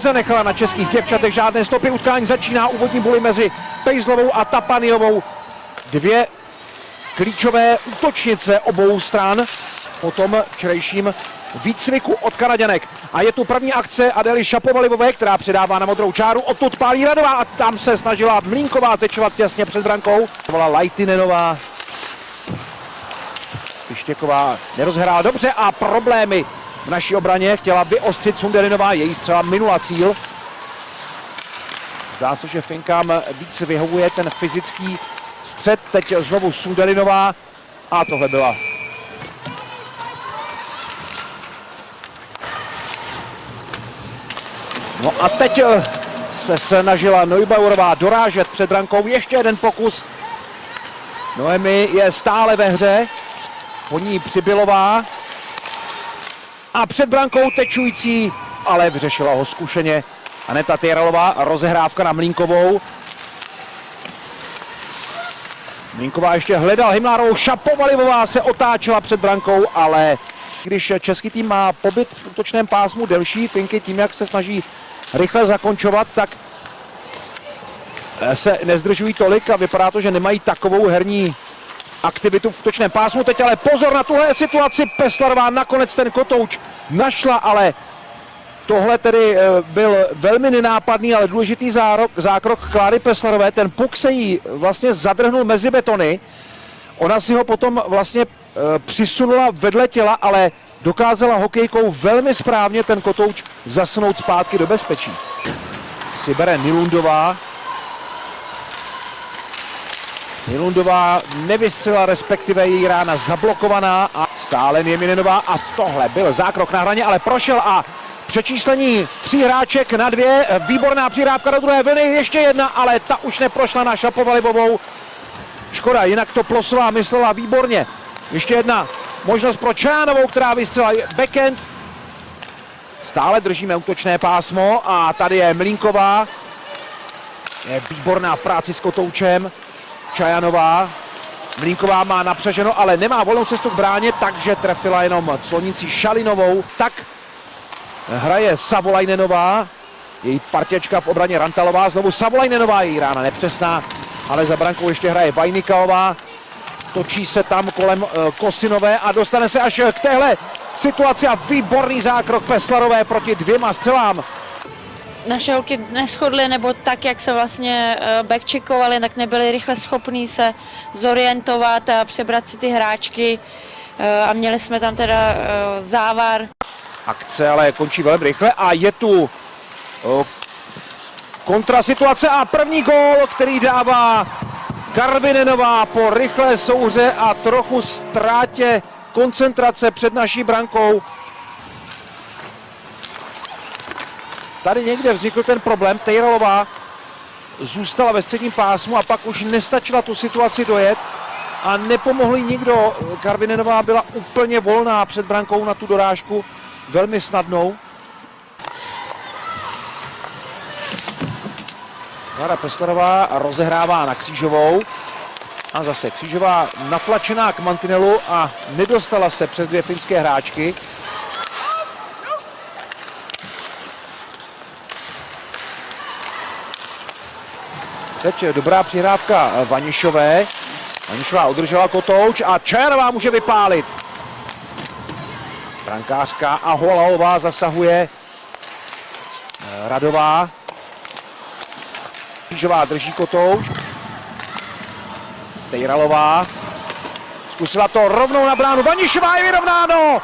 Zanechala na českých děvčatech žádné stopy, utkání začíná úvodní boj mezi Pejzlovou a Tapaniovou. Dvě klíčové útočnice obou stran po tom včerejším výcviku od Kanaďanek. A je tu první akce Adély Šapovalivové, která předává na modrou čáru, odtud pálí Radová a tam se snažila Mlínková tečovat těsně před brankou. Volá Lajtinenová. Pištěková nerozhrála dobře a problémy v naší obraně, chtěla vyostřit Sundelinová, její střela minula cíl. Zdá se, že Finkám víc vyhovuje ten fyzický střed, teď znovu Sundelinová a tohle byla. No a teď se snažila Neubauerová dorážet před brankou, ještě jeden pokus. Noemi je stále ve hře, po ní Přibylová. A před brankou tečující, ale vyřešila ho zkušeně Aneta Tejralová, rozehrávka na Mlínkovou. Mlínková ještě hledala Hymlárovou, Šapovalivová se otáčela před brankou, ale když český tým má pobyt v útočném pásmu delší, Finky tím, jak se snaží rychle zakončovat, tak se nezdržují tolik a vypadá to, že nemají takovou herní aktivitu v útočném pásmu. Teď ale pozor na tuhle situaci, Peslarová nakonec ten kotouč našla, ale tohle tedy byl velmi nenápadný, ale důležitý zákrok Kláry Peslarové. Ten puk se jí vlastně zadrhnul mezi betony. Ona si ho potom vlastně přisunula vedle těla, ale dokázala hokejkou velmi správně ten kotouč zasunout zpátky do bezpečí. Si bere Nilundová. Nilundová nevystřelila, respektive její rána zablokovaná a stále Nieminenová a tohle byl zákrok na hraně, ale prošel a přečíslení 3 hráček na 2, výborná přihrávka do druhé vlny, ještě jedna, ale ta už neprošla na Šapovalivovou. Škoda, jinak to Plosová myslela výborně. Ještě jedna možnost pro Čajánovou, která vystřelila backhand. Stále držíme útočné pásmo a tady je Mlínková. Je výborná v práci s kotoučem. Čajanová. Mlínková má napřaženo, ale nemá volnou cestu k bráně, takže trefila jenom clonící Šalinovou. Tak hraje Savolajnenová, její partěčka v obraně Rantalová, znovu Savolajnenová, její rána nepřesná, ale za brankou ještě hraje Vajnikaová. Točí se tam kolem Kosinové a dostane se až k téhle situaci a výborný zákrok Peslarové proti 2 střelám. Naše holky neschodly, nebo tak, jak se vlastně backcheckovali, tak nebyli rychle schopní se zorientovat a přebrat si ty hráčky a měli jsme tam teda závar. Akce ale končí velmi rychle a je tu kontrasituace a první gól, který dává Karvinenová po rychlé souhře a trochu ztrátě koncentrace před naší brankou. Tady někde vznikl ten problém, Tejralová zůstala ve středním pásmu a pak už nestačila tu situaci dojet a nepomohl jí nikdo. Karvinenová byla úplně volná před brankou na tu dorážku, velmi snadnou. Klára Peslarová rozehrává na Křížovou a zase Křížová natlačená k mantinelu a nedostala se přes 2 finské hráčky. Teď dobrá přihrávka Vanišové. Vanišová udržela kotouč a Čajanová může vypálit. Brankářka a Holaová zasahuje. Radová. Křížová drží kotouč. Tejralová. Zkusila to rovnou na bránu. Vanišová je vyrovnáno.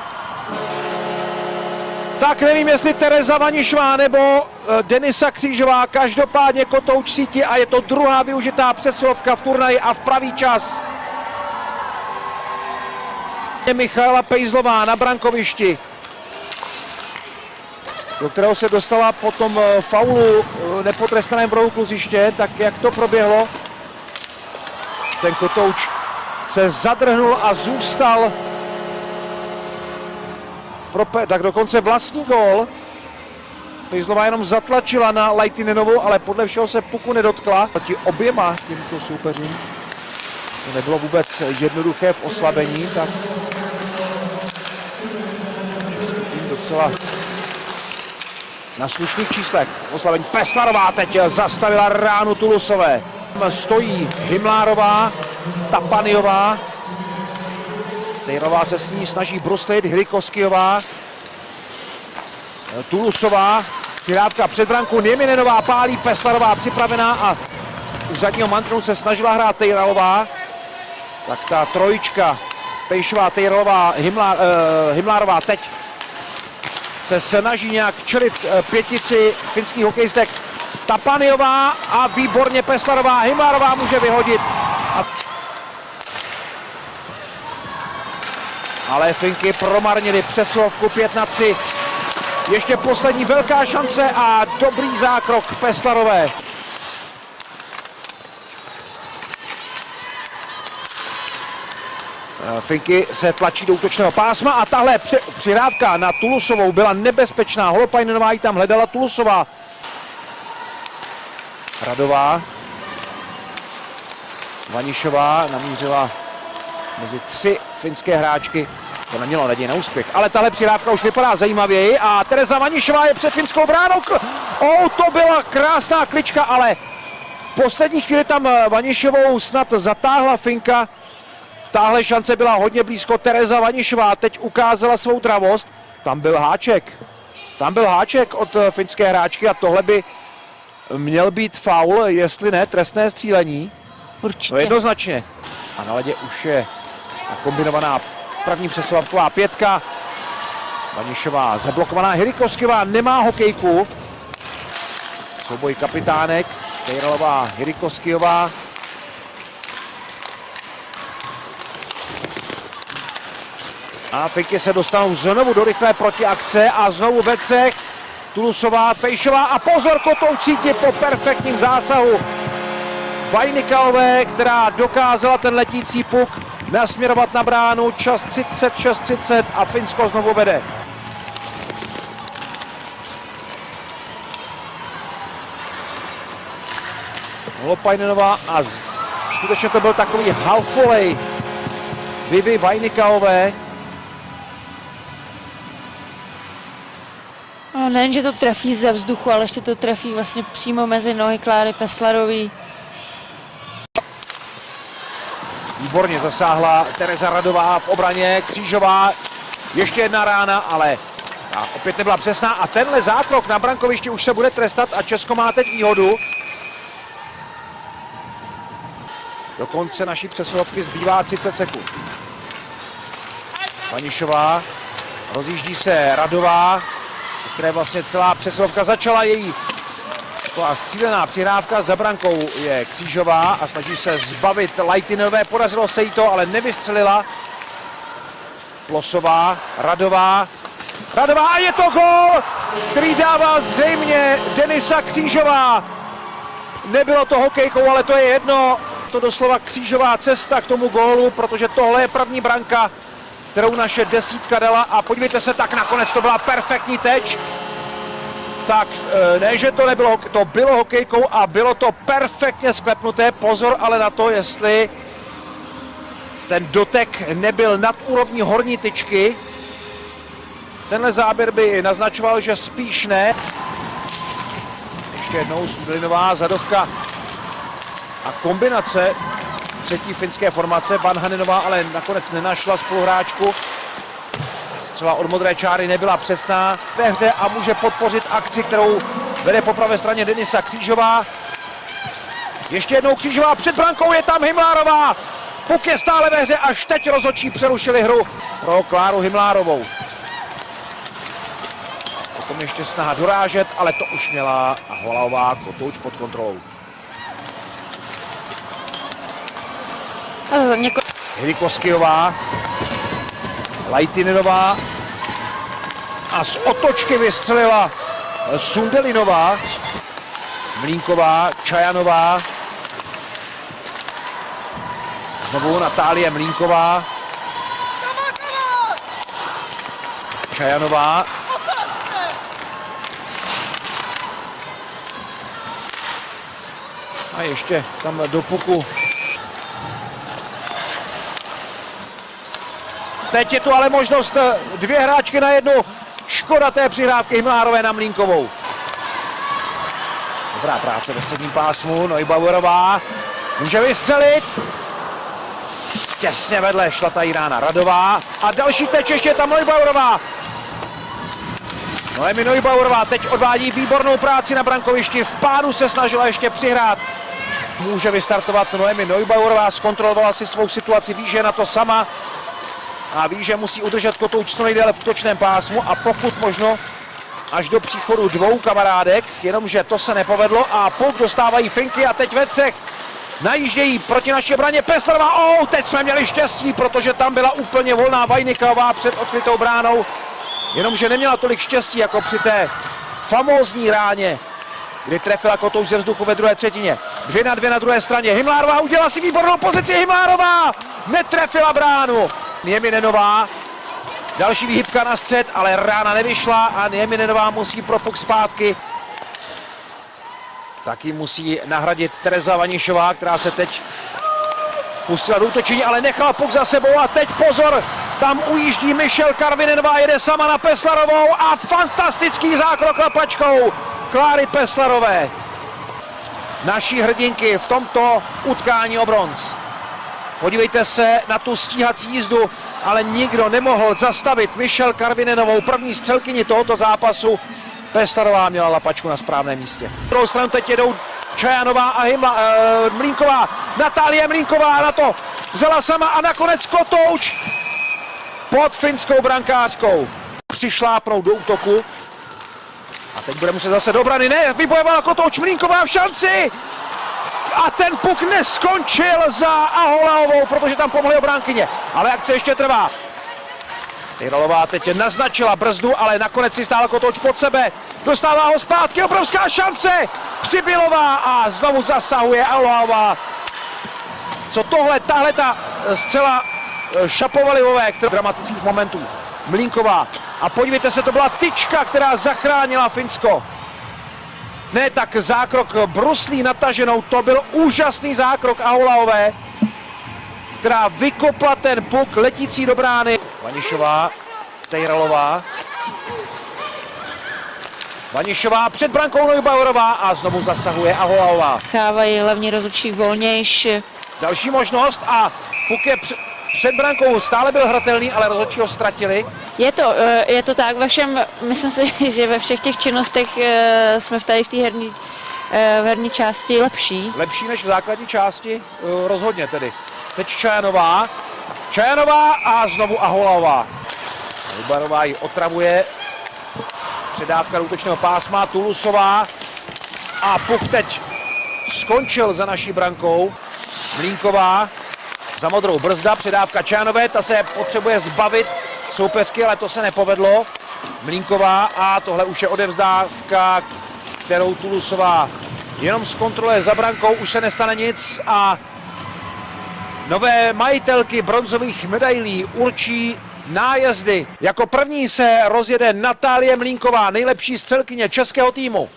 Tak nevím, jestli Tereza Vanišová nebo Denisa Křížová, každopádně kotouč síti a je to druhá využitá přesilovka v turnaji a v pravý čas. Michaela Pejzlová na brankovišti, do kterého se dostala po tom faulu nepotrestaném brohu kluziště, tak jak to proběhlo. Ten kotouč se zadrhnul a zůstal tak dokonce vlastní gól. Pejzlová jenom zatlačila na Lajtinenovou, ale podle všeho se puku nedotkla. Proti oběma těmto soupeřům to nebylo vůbec jednoduché v oslabení, tak tým docela na slušných číslech. Oslavení Peslarová teď zastavila ránu Tulusové. Stojí Hymlárová, Tapaniová. Tejrová se s ní snaží bruslit, Hrikoskijová. Tulusová, přihrávka před branku, Nieminenová pálí, Peslarová připravená a u zadního mantronu se snažila hrát Tejralová. Tak ta trojička, Pejšová, Tejralová, Hymlárová teď se snaží nějak čelit pětici finských hokejistek. Tapaniová a výborně Peslarová, Hymlárová může vyhodit. Ale Finky promarnili přesilovku 5-3. Ještě poslední velká šance a dobrý zákrok Peslarové. Finky se tlačí do útočného pásma a tahle přihrávka na Tulusovou byla nebezpečná. Holopainen ji tam hledala, Tulusová. Radová. Vanišová namířila mezi 3 finské hráčky. To nemělo naději na úspěch, ale tahle přihrávka už vypadá zajímavěji a Tereza Vanišová je před finskou bránou. To byla krásná klička, ale v poslední chvíli tam Vanišovou snad zatáhla Finka. Tahle šance byla hodně blízko. Tereza Vanišová teď ukázala svou dravost. Tam byl háček od finské hráčky a tohle by měl být faul, jestli ne trestné střílení. Určitě. No jednoznačně. A na ledě už je kombinovaná první přesilovková 5. Vanišová zablokovaná, Hrikoskijová nemá hokejku. Souboj kapitánek, Tejralová, Hrikoskijová. A Finky se dostanou znovu do rychlé protiakce a znovu ve třech. Tulusová, Pejšová a pozor, Kotoučíti po perfektním zásahu Vajnikalové, která dokázala ten letící puk nasměrovat na bránu. Čas 36:30 a Finsko znovu vede. Holopainenová a skutečně to byl takový half-volley Vivi Vajnikalové. No, nejen, že to trefí ze vzduchu, ale ještě to trefí vlastně přímo mezi nohy Kláry Peslarový. Výborně zasáhla Tereza Radová v obraně, Křížová, ještě jedna rána, ale opět nebyla přesná a tenhle zákrok na brankovišti už se bude trestat a Česko má teď výhodu. Do konce naší přesilovky zbývá 30 sekund. Vanišová, rozjíždí se Radová, které vlastně celá přesilovka začala, její střílená přihrávka, za brankou je Křížová a snaží se zbavit Lajtinové, podařilo se jí to, ale nevystřelila. Plosová, Radová a je to gól, který dává zřejmě Denisa Křížová. Nebylo to hokejkou, ale to je jedno, to doslova křížová cesta k tomu gólu, protože tohle je první branka, kterou naše desítka dala a podívejte se, tak nakonec to byla perfektní teč. Tak ne, že to nebylo, to bylo hokejkou a bylo to perfektně sklepnuté. Pozor ale na to, jestli ten dotek nebyl nad úrovní horní tyčky. Tenhle záběr by naznačoval, že spíš ne. Ještě jednou Sudlinová, zadovka a kombinace třetí finské formace. Vanhanenová ale nakonec nenašla spoluhráčku. Střela od modré čáry nebyla přesná ve hře a může podpořit akci, kterou vede po pravé straně Denisa Křížová. Ještě jednou Křížová před brankou, je tam Hymlárová. Puk je stále ve hře, až teď rozhodčí přerušili hru pro Kláru Hymlárovou. Potom ještě snaha dorážet, ale to už měla Holaová Kotouč pod kontrolou. Hrikoskijová, Lajtinenová a z otočky vystřelila Sundelinová, Mlínková, Čajanová, znovu Natálie Mlínková, Čajanová, a ještě tam do puku. Teď je tu ale možnost dvě hráčky na jednu. Škoda té přihrávky Hymlárové na Mlínkovou. Dobrá práce ve středním pásmu, Neubauerová může vystřelit. Těsně vedle šla ta Irána Radová a další teč ještě tam Neubauerová. Noemi Neubauerová teď odvádí výbornou práci na brankovišti, v pádu se snažila ještě přihrát. Může vystartovat Noemi Neubauerová, zkontrolovala si svou situaci, ví, že je na to sama a ví, že musí udržet kotouč co nejdéle v útočném pásmu a pokud možno až do příchodu dvou kamarádek, jenomže to se nepovedlo a puk dostávají finky a teď ve třech najíždějí proti naší obraně Peslarová. Teď jsme měli štěstí, protože tam byla úplně volná Vajniková před odkrytou bránou, jenomže neměla tolik štěstí jako při té famózní ráně, kdy trefila kotouč ze vzduchu ve druhé třetině. 2-2 na druhé straně. Himlárová udělala si výbornou pozici. Himlárová netrefila bránu. Nieminenová. Další výhybka na střed, ale rána nevyšla a Nieminenová musí pro puk zpátky. Taky musí nahradit Tereza Vanišová, která se teď pustila do útočení, ale nechala puk za sebou a teď pozor, tam ujíždí Michelle Karvinenová, jede sama na Peslarovou a fantastický zákrok lapačkou Kláry Peslarové. Naší hrdinky v tomto utkání o bronz. Podívejte se na tu stíhací jízdu, ale nikdo nemohl zastavit Michelle Karvinenovou, první střelkyni tohoto zápasu. Peslarová měla lapačku na správném místě. Na druhou stranu teď jedou Čajanová a Mlínková. Natálie Mlínková na to vzala sama a nakonec kotouč pod finskou brankářkou. Přišlápnou do útoku a teď bude muset zase do obrany. Ne, vybojovala kotouč, Mlínková v šanci a ten puk neskončil za Aholaovou, protože tam pomohly obránkyně, ale akce ještě trvá. Tyralová teď naznačila brzdu, ale nakonec si stála kotouč pod sebe. Dostává ho zpátky, obrovská šance. Přibylová a znovu zasahuje Aholaová. Co tohle, tahle ta zcela Šapovalivové k dramatických momentů. Mlínková. A podívejte se, to byla tyčka, která zachránila Finsko. Ne tak zákrok bruslí nataženou, to byl úžasný zákrok Aholaové, která vykopla ten puk letící do brány. Vanišová, Tejralová. Vanišová před brankou Neubauerová a znovu zasahuje Aholaová. Chávají hlavní rozhodčí volnější. Další možnost a puk je před brankou, stále byl hratelný, ale rozhodčí ho ztratili. Je to tak, myslím si, že ve všech těch činnostech jsme tady v té herní části lepší. Lepší než v základní části, rozhodně tedy. Teď Čajanová a znovu Aholaová. Neubauerová ji otravuje. Předávka do útočného pásma, Tulusová. A puk teď skončil za naší brankou. Mlínková za modrou brzda, předávka Čajanové, ta se potřebuje zbavit soupeřky, ale to se nepovedlo. Mlínková a tohle už je odevzdávka, kterou Tulusová jenom zkontroluje za brankou, už se nestane nic a nové majitelky bronzových medailí určí nájezdy. Jako první se rozjede Natálie Mlínková, nejlepší střelkyně českého týmu.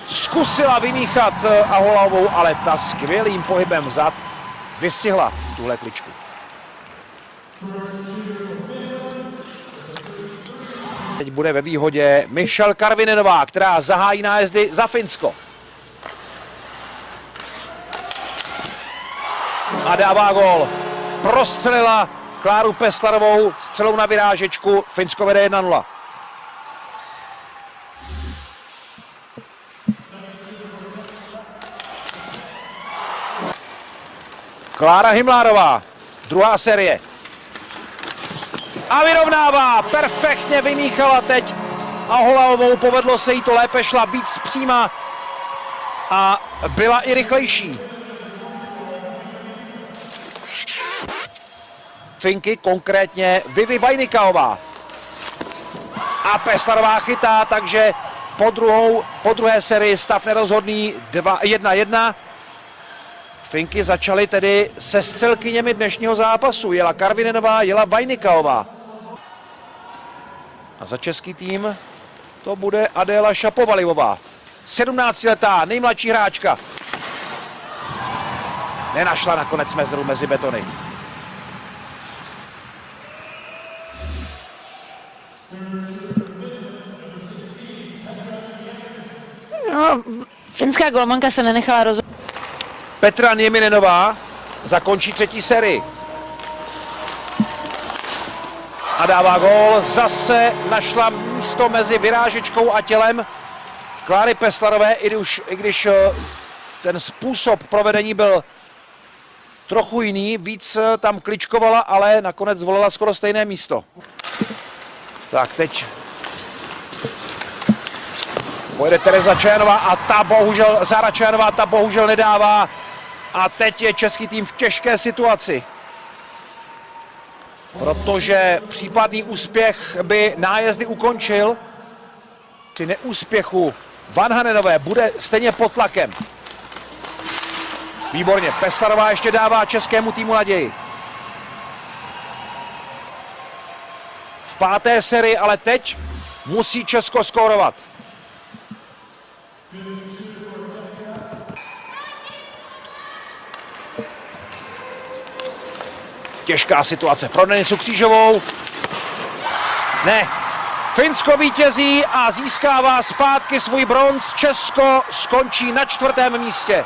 Zkusila vymíchat Aholaovou, ale ta skvělým pohybem vzad vystihla tuhle kličku. Teď bude ve výhodě Michelle Karvinenová, která zahájí nájezdy za Finsko. A dává gól. Prostřelila Kláru Peslarovou střelou na vyrážečku. Finsko vede 1-0. Klára Himlárová, druhá série. A vyrovnává, perfektně vymíchala teď Aholaovou, povedlo se jí to lépe, šla víc přímá a byla i rychlejší. Finky, konkrétně Vivi Vajnikaová. A Peslarová chytá, takže po druhé sérii stav nerozhodný 1-1. Finky začaly tedy se střelkyněmi dnešního zápasu. Jela Karvinenová, jela Vajnikaová. A za český tým to bude Adéla Šapovalivová. 17letá, nejmladší hráčka. Nenašla nakonec mezeru mezi betony. No, finská golmanka se nenechala rozhodnout. Petra Nieminenová zakončí třetí sérii. A dává gól. Zase našla místo mezi vyrážečkou a tělem Kláry Peslarové, i když ten způsob provedení byl trochu jiný, víc tam kličkovala, ale nakonec zvolila skoro stejné místo. Tak teď pojede Tereza Čajanová a Zára Čajanová ta bohužel nedává. A teď je český tým v těžké situaci. Protože případný úspěch by nájezdy ukončil. Při neúspěchu Vanhanenové bude stejně pod tlakem. Výborně, Peslarová ještě dává českému týmu naději. V páté sérii, ale teď musí Česko skórovat. Těžká situace pro Denisu Křížovou. Ne, Finsko vítězí a získává zpátky svůj bronz. Česko skončí na 4. místě.